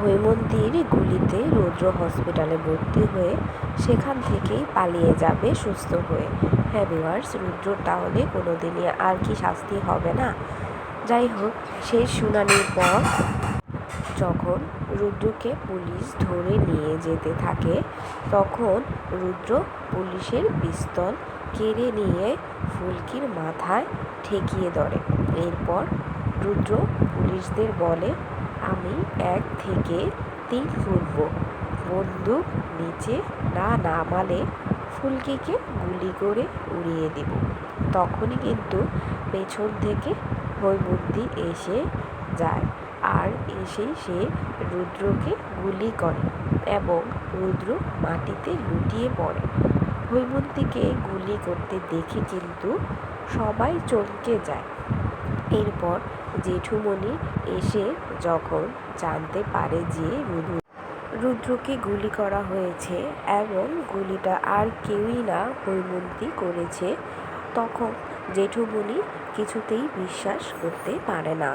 হৈমন্তীর গুলিতে রুদ্র হসপিটালে ভর্তি হয়ে সেখান থেকেই পালিয়ে যাবে সুস্থ হয়ে। হ্যাঁ ভিউয়ার্স, রুদ্রর তাহলে কোনোদিনই আর কি শাস্তি হবে না? যাই হোক, সেই শুনানির পর যখন রুদ্রকে পুলিশ ধরে নিয়ে যেতে থাকে, তখন রুদ্র পুলিশের পিস্তল কেড়ে নিয়ে ফুলকির মাথায় ঠেকিয়ে ধরে। এরপর রুদ্র পুলিশদের বলে, আমি 1 থেকে 3 ছুড়ব, বন্দুক নিচে না নামালে ফুলকিকে গুলি করে উড়িয়ে দিব। তখনই কিন্তু পেছন থেকে হৈমন্তী এসে যায়, আর এসেই সে রুদ্রকে গুলি করে এবং রুদ্র মাটিতে লুটিয়ে পড়ে। হৈমন্তীকে গুলি করতে দেখে কিন্তু সবাই চমকে যায়। এরপর জেঠুমনি এসে যখন জানতে পারে যে রুদ্রকে গুলি করা হয়েছে এবং গুলিটা আর কেউই না হৈমন্তী করেছে, তখন জেঠুমনি কিছুতেই বিশ্বাস করতে পারে না।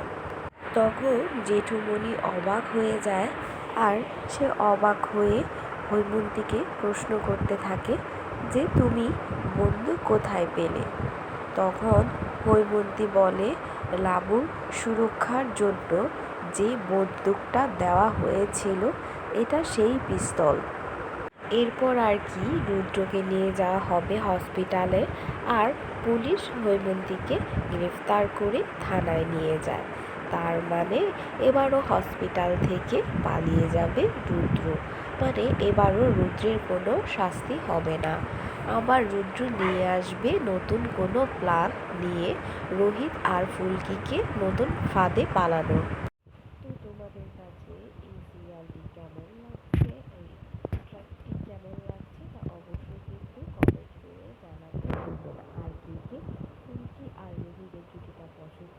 তখন জেঠুমনি অবাক হয়ে যায়, আর সে অবাক হয়ে হৈমন্তীকে প্রশ্ন করতে থাকে যে তুমি বন্দুক কোথায় পেলে? তখন হৈমন্তী বলে, লাবুর সুরক্ষার জন্য যে বন্দুকটা দেওয়া হয়েছিল এটা সেই পিস্তল। এরপর আর কি রুদ্রকে নিয়ে যাওয়া হবে হসপিটালে, আর পুলিশ হৈমন্তীকে গ্রেফতার করে থানায় নিয়ে যায়। তার মানে এবারও হসপিটাল থেকে পালিয়ে যাবে রুদ্র, মানে এবারও রুদ্রের কোনো শাস্তি হবে না। আবার রুদ্র নিয়ে আসবে নতুন কোনো প্ল্যান নিয়ে, রোহিত আর ফুলকিকে নতুন ফাঁদে পালানো। তো তোমাদের কাছে এই সিরিয়ালটি কেমন লাগছে, এই ট্র্যাকটি কেমন লাগছে তা অবশ্যই কিন্তু কমেন্ট করে জানাতে ভুলবে না। আর কে কে ফুলকি আর রোহিতের জুটিটা পছন্দ